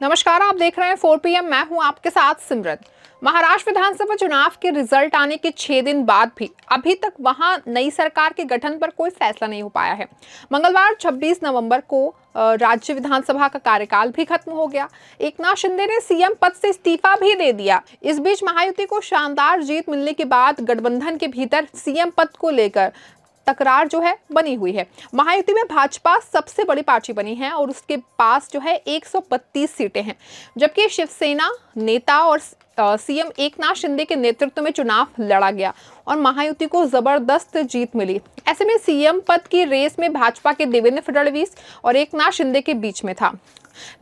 नमस्कार, आप देख रहे हैं 4 PM। मैं हूं आपके साथ सिमरन। महाराष्ट्र विधानसभा चुनाव के रिजल्ट आने के 6 दिन बाद भी अभी तक वहां नई सरकार के गठन पर कोई फैसला नहीं हो पाया है। मंगलवार 26 नवंबर को राज्य विधानसभा का कार्यकाल भी खत्म हो गया। एकनाथ शिंदे ने सीएम पद से इस्तीफा भी दे दिया। इस बीच महायुति को शानदार जीत मिलने के बाद गठबंधन के भीतर सीएम पद को लेकर तकरार जो है बनी हुई है। महायुति में भाजपा सबसे बड़ी पार्टी बनी है और उसके पास जो है 132 सीटें हैं, जबकि शिवसेना नेता और सीएम एकनाथ शिंदे के नेतृत्व में चुनाव लड़ा गया और महायुति को जबरदस्त जीत मिली। ऐसे में सीएम पद की रेस में भाजपा के देवेंद्र फडणवीस और एकनाथ शिंदे के बीच में था,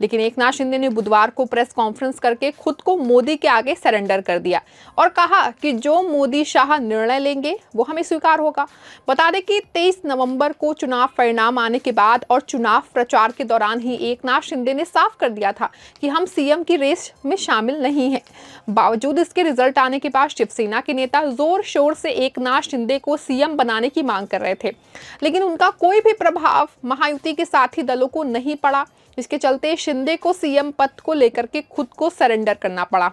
लेकिन एकनाथ शिंदे ने बुधवार को प्रेस कॉन्फ्रेंस करके खुद को मोदी के आगे सरेंडर कर दिया और कहा कि जो मोदी शाह निर्णय लेंगे वो हमें स्वीकार होगा। बता दें कि 23 नवंबर को चुनाव परिणाम आने के बाद और चुनाव प्रचार के दौरान ही एकनाथ शिंदे ने साफ कर दिया था कि हम सीएम की रेस में शामिल नहीं हैं। बावजूद इसके रिजल्ट आने के बाद शिवसेना के नेता जोर शोर से एकनाथ शिंदे को सीएम बनाने की मांग कर रहे थे, लेकिन उनका कोई भी प्रभाव महायुति के साथी दलों को नहीं पड़ा। इसके चलते शिंदे को सीएम पद को लेकर के खुद को सरेंडर करना पड़ा।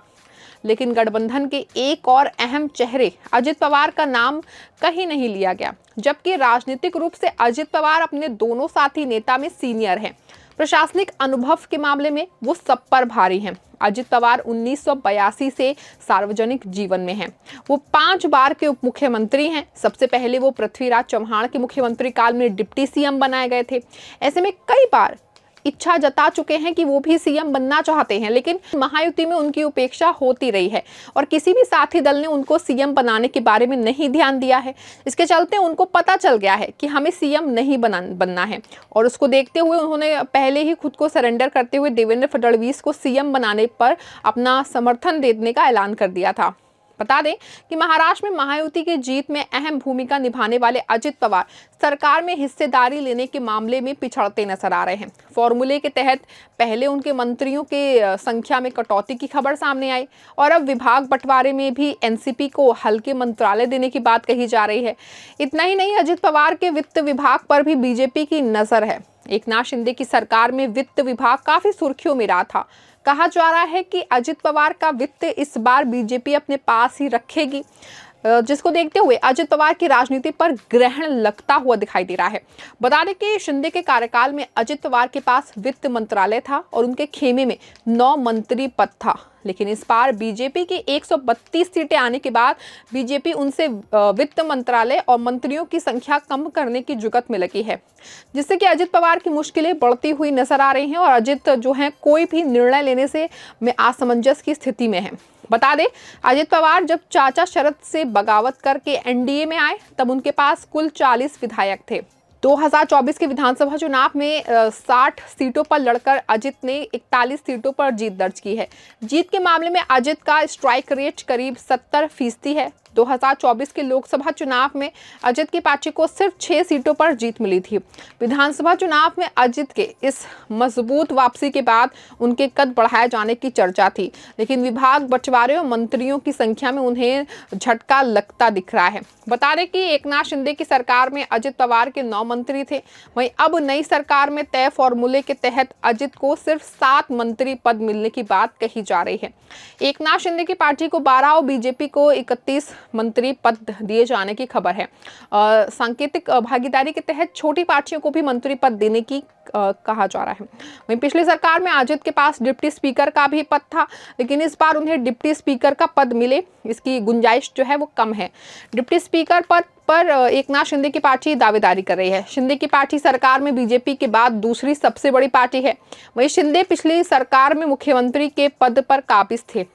लेकिन गठबंधन के एक और अहम चेहरे अजित पवार का नाम कहीं नहीं लिया गया, जबकि राजनीतिक रूप से अजित पवार अपने दोनों साथी नेता में सीनियर हैं। प्रशासनिक अनुभव के मामले में वो सब पर भारी हैं। अजित पवार 1982 से सार्वजनिक जीवन में हैं। वो 5 बार के उप मुख्यमंत्री हैं। सबसे पहले वो पृथ्वीराज चव्हाण के मुख्यमंत्री काल में डिप्टी सीएम बनाए गए थे। ऐसे में कई बार इच्छा जता चुके हैं कि वो भी सीएम बनना चाहते हैं, लेकिन महायुति में उनकी उपेक्षा होती रही है और किसी भी साथी दल ने उनको सीएम बनाने के बारे में नहीं ध्यान दिया है। इसके चलते उनको पता चल गया है कि हमें सीएम नहीं बनना है और उसको देखते हुए उन्होंने पहले ही खुद को सरेंडर करते हुए देवेंद्र फडणवीस को सीएम बनाने पर अपना समर्थन देने का ऐलान कर दिया था। बता दें कि महाराष्ट्र में महायुति की जीत में अहम भूमिका निभाने वाले अजित पवार सरकार में हिस्सेदारी लेने के मामले में पिछड़ते नजर आ रहे हैं। फॉर्मूले के तहत पहले उनके मंत्रियों के संख्या में कटौती की खबर सामने आई और अब विभाग बंटवारे में भी एनसीपी को हल्के मंत्रालय देने की बात कही जा रही है। इतना ही नहीं, अजित पवार के वित्त विभाग पर भी बीजेपी की नजर है। एकनाथ शिंदे की सरकार में वित्त विभाग काफी सुर्खियों में रहा था। कहा जा रहा है कि अजित पवार का वित्त इस बार बीजेपी अपने पास ही रखेगी, जिसको देखते हुए अजित पवार की राजनीति पर ग्रहण लगता हुआ दिखाई दे रहा है। बता दें कि शिंदे के कार्यकाल में अजित पवार के पास वित्त मंत्रालय था और उनके खेमे में 9 मंत्री पद था, लेकिन इस बार बीजेपी की 132 सीटें आने के बाद बीजेपी उनसे वित्त मंत्रालय और मंत्रियों की संख्या कम करने की जुगत में लगी है, जिससे कि अजित पवार की मुश्किलें बढ़ती हुई नजर आ रही हैं और अजित जो हैं कोई भी निर्णय लेने से में असमंजस की स्थिति में है। बता दें, अजित पवार जब चाचा शरद से बगावत करके एनडीए में आए तब उनके पास कुल 40 विधायक थे। 2024 के विधानसभा चुनाव में 60 सीटों पर लड़कर अजित ने 41 सीटों पर जीत दर्ज की है। जीत के मामले में अजित का स्ट्राइक रेट करीब 70% है। 2024 के लोकसभा चुनाव में अजित की पार्टी को सिर्फ 6 सीटों पर जीत मिली थी। विधानसभा चुनाव में अजित के इस मजबूत वापसी के बाद उनके कद बढ़ाए जाने की चर्चा थी, लेकिन विभाग बंटवारे और मंत्रियों की संख्या में उन्हें झटका लगता दिख रहा है। बता दें कि एकनाथ शिंदे की सरकार में अजित पवार के 9 मंत्री थे, वहीं अब नई सरकार में तय फॉर्मूले के तहत अजित को सिर्फ 7 मंत्री पद मिलने की बात कही जा रही है। एकनाथ शिंदे की पार्टी को 12 और बीजेपी को 31 मंत्री पद दिए जाने की खबर है। सांकेतिक भागीदारी के तहत छोटी पार्टियों को भी मंत्री पद देने की कहा जा रहा है। वहीं पिछली सरकार में अजित के पास डिप्टी स्पीकर का भी पद था, लेकिन इस बार उन्हें डिप्टी स्पीकर का पद मिले इसकी गुंजाइश जो है वो कम है। डिप्टी स्पीकर पद पर एकनाथ शिंदे की पार्टी दावेदारी कर रही है। शिंदे की पार्टी सरकार में बीजेपी के बाद दूसरी सबसे बड़ी पार्टी है। वहीं शिंदे पिछली सरकार में मुख्यमंत्री के पद पर काबिज थे,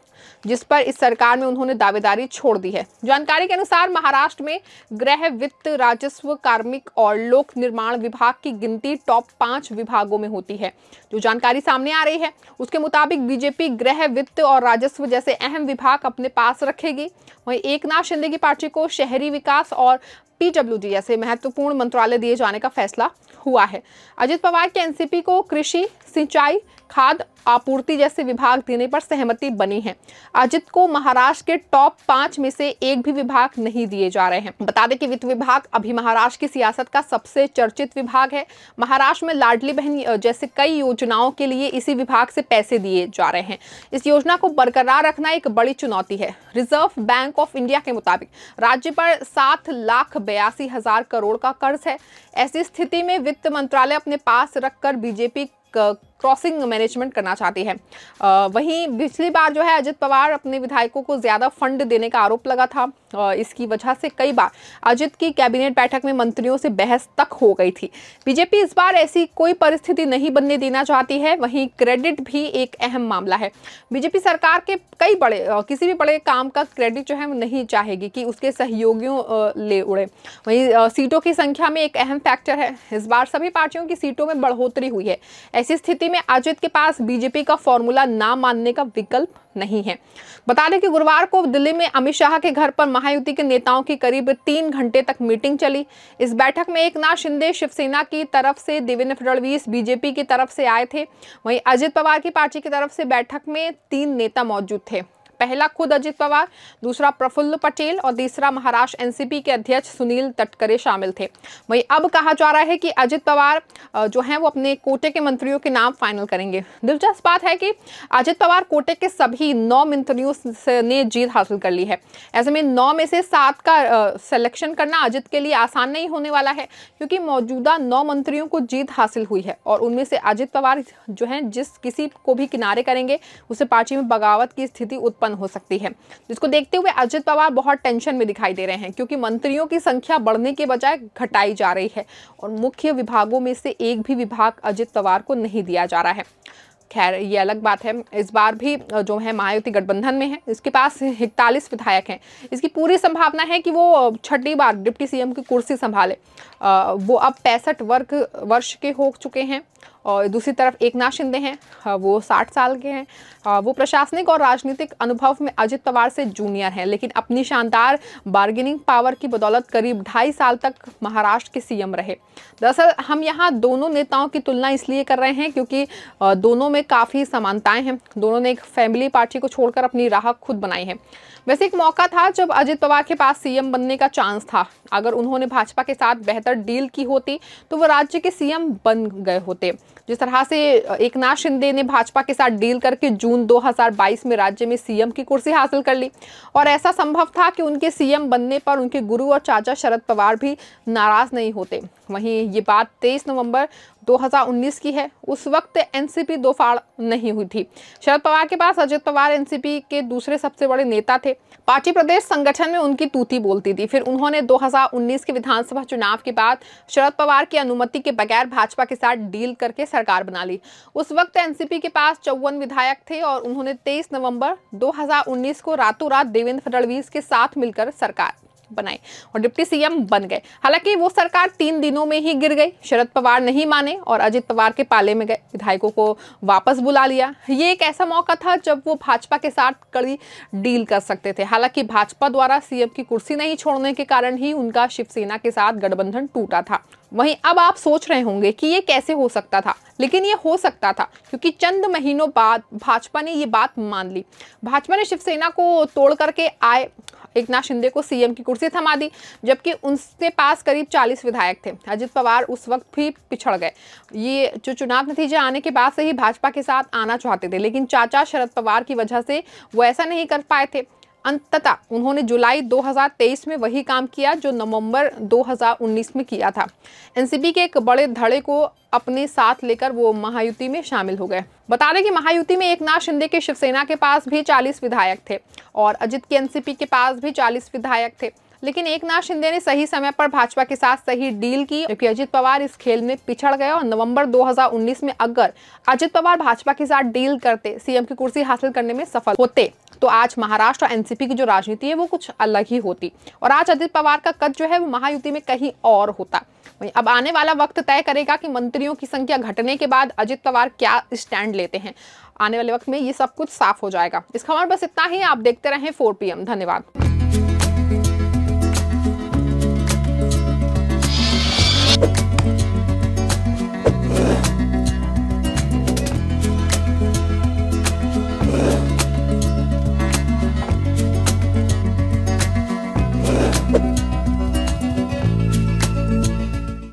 जिस पर इस सरकार में उन्होंने दावेदारी छोड़ दी है। जानकारी के अनुसार महाराष्ट्र में गृह, वित्त, राजस्व, कार्मिक और लोक निर्माण विभाग की गिनती टॉप 5 विभागों में होती है। जो जानकारी सामने आ रही है उसके मुताबिक बीजेपी गृह, वित्त और राजस्व जैसे अहम विभाग अपने पास रखेगी। वहीं एकनाथ शिंदे की पार्टी को शहरी विकास और पीडब्ल्यूडी जैसे महत्वपूर्ण मंत्रालय दिए जाने का फैसला हुआ है। अजित पवार के एनसीपी को कृषि, सिंचाई, खाद्य आपूर्ति जैसे विभाग देने पर सहमति बनी है। अजित को महाराष्ट्र के टॉप 5 में से एक भी विभाग नहीं दिए जा रहे हैं। बता दें कि वित्त विभाग अभी महाराष्ट्र की सियासत का सबसे चर्चित विभाग है। महाराष्ट्र में लाडली बहन जैसे कई योजनाओं के लिए इसी विभाग से पैसे दिए जा रहे हैं। इस योजना को बरकरार रखना एक बड़ी चुनौती है। रिजर्व बैंक ऑफ इंडिया के मुताबिक राज्य पर 7,82,000 करोड़ का कर्ज है। ऐसी स्थिति में वित्त मंत्रालय अपने पास रखकर बीजेपी क्रॉसिंग मैनेजमेंट करना चाहती है। वहीं पिछली बार जो है अजित पवार अपने विधायकों को ज्यादा फंड देने का आरोप लगा था। इसकी वजह से कई बार अजित की कैबिनेट बैठक में मंत्रियों से बहस तक हो गई थी। बीजेपी इस बार ऐसी कोई परिस्थिति नहीं बनने देना चाहती है। वहीं क्रेडिट भी एक अहम मामला है। बीजेपी सरकार के किसी भी बड़े काम का क्रेडिट जो है वो नहीं चाहेगी कि उसके सहयोगियों ले उड़े। वहीं सीटों की संख्या में एक अहम फैक्टर है। इस बार सभी पार्टियों की सीटों में बढ़ोतरी हुई है। ऐसी स्थिति में अजित के पास बीजेपी का फॉर्मूला ना मानने का विकल्प नहीं है। बता दें कि गुरुवार को दिल्ली में अमित शाह के घर पर महायुति के नेताओं की करीब 3 घंटे तक मीटिंग चली। इस बैठक में एकनाथ शिंदे शिवसेना की तरफ से, देवेंद्र फडणवीस बीजेपी की तरफ से आए थे। वहीं अजित पवार की पार्टी की तरफ से बैठक में 3 नेता मौजूद थे। पहला खुद अजित पवार, दूसरा प्रफुल्ल पटेल और तीसरा महाराष्ट्र एनसीपी के अध्यक्ष सुनील तटकरे शामिल थे। वहीं अब कहा जा रहा है कि अजित पवार जो हैं वो अपने कोटे के मंत्रियों के नाम फाइनल करेंगे। दिलचस्प बात है कि अजित पवार कोटे के सभी 9 मंत्रियों ने जीत हासिल कर ली है। ऐसे में 9 में से 7 का सिलेक्शन करना अजित के लिए आसान नहीं होने वाला है, क्योंकि मौजूदा 9 मंत्रियों को जीत हासिल हुई है और उनमें से अजित पवार जो है जिस किसी को भी किनारे करेंगे उसे पार्टी में बगावत की स्थिति उत्पन्न हो सकती है, जिसको देखते हुए अजित पवार बहुत टेंशन में दिखाई दे रहे हैं, क्योंकि मंत्रियों की संख्या बढ़ने के बजाय घटाई जा रही है और मुख्य विभागों में से एक भी विभाग अजित पवार को नहीं दिया जा रहा है। खैर ये अलग बात है। इस बार भी जो है महायुति गठबंधन में है। इसके पास 41 विधायक हैं। इसकी पूरी संभावना है कि वो 6ठी बार डिप्टी सीएम की कुर्सी संभाले। वो अब 65 वर्ष के हो चुके हैं और दूसरी तरफ एकनाथ शिंदे हैं, वो 60 साल के हैं। वो प्रशासनिक और राजनीतिक अनुभव में अजित पवार से जूनियर हैं, लेकिन अपनी शानदार बार्गेनिंग पावर की बदौलत करीब 2.5 साल तक महाराष्ट्र के सीएम रहे। दरअसल हम यहाँ दोनों नेताओं की तुलना इसलिए कर रहे हैं क्योंकि दोनों में काफ़ी समानताएं हैं। दोनों ने एक फैमिली पार्टी को छोड़कर अपनी राह खुद बनाई है। वैसे एक मौका था जब अजित पवार के पास सीएम बनने का चांस था। अगर उन्होंने भाजपा के साथ बेहतर डील की होती तो वो राज्य के सीएम बन गए होते। जिस तरह से एकनाथ शिंदे ने भाजपा के साथ डील करके जून 2022 में राज्य में सीएम की कुर्सी हासिल कर ली और ऐसा संभव था कि उनके सीएम बनने पर उनके गुरु और चाचा शरद पवार भी नाराज नहीं होते। वहीं ये बात 23 नवंबर 2019 की है। उस वक्त एनसीपी दो फाड़ नहीं हुई थी। शरद पवार के पास अजित पवार एनसीपी के दूसरे सबसे बड़े नेता थे। पार्टी प्रदेश संगठन में उनकी तूती बोलती थी। फिर उन्होंने 2019 के विधानसभा चुनाव के बाद शरद पवार की अनुमति के बगैर भाजपा के साथ डील करके सरकार बना ली। उस वक्त एनसीपी के पास 54 विधायक थे और उन्होंने 23 नवंबर 2019 को रातों रात देवेंद्र फडणवीस के साथ मिलकर सरकार बनाई और डिप्टी सीएम बन गए। हालांकि वो सरकार 3 दिनों में ही गिर गई। शरद पवार नहीं माने और अजित पवार के पाले में गए, विधायकों को वापस बुला लिया। ये एक ऐसा मौका था जब वो भाजपा के साथ कड़ी डील कर सकते थे। हालांकि भाजपा द्वारा सीएम की कुर्सी नहीं छोड़ने के कारण ही उनका शिवसेना के साथ गठबंधन टूटा था। वहीं अब आप सोच रहे होंगे कि ये कैसे हो सकता था, लेकिन ये हो सकता था क्योंकि चंद महीनों बाद भाजपा ने ये बात मान ली। भाजपा ने शिवसेना को तोड़ करके आए एकनाथ शिंदे को सीएम की कुर्सी थमा दी, जबकि उनके पास करीब 40 विधायक थे। अजित पवार उस वक्त भी पिछड़ गए। ये जो चुनाव नतीजे आने के बाद से ही भाजपा के साथ आना चाहते थे, लेकिन चाचा शरद पवार की वजह से वो ऐसा नहीं कर पाए थे। अंततः उन्होंने जुलाई 2023 में वही काम किया जो नवंबर 2019 में किया था। एनसीपी के एक बड़े धड़े को अपने साथ लेकर वो महायुति में शामिल हो गए। बता दें कि महायुति में एकनाथ शिंदे के शिवसेना के पास भी 40 विधायक थे और अजित के एनसीपी के पास भी 40 विधायक थे, लेकिन एकनाथ शिंदे ने सही समय पर भाजपा के साथ सही डील की, क्योंकि अजित पवार इस खेल में पिछड़ गए और नवंबर 2019 में अगर अजित पवार भाजपा के साथ डील करते, सीएम की कुर्सी हासिल करने में सफल होते, तो आज महाराष्ट्र और एनसीपी की जो राजनीति है वो कुछ अलग ही होती और आज अजित पवार का कद जो है वो महायुति में कहीं और होता। वहीं अब आने वाला वक्त तय करेगा कि मंत्रियों की संख्या घटने के बाद अजित पवार क्या स्टैंड लेते हैं। आने वाले वक्त में ये सब कुछ साफ हो जाएगा। इस खबर बस इतना ही। आप देखते रहें 4 PM। धन्यवाद।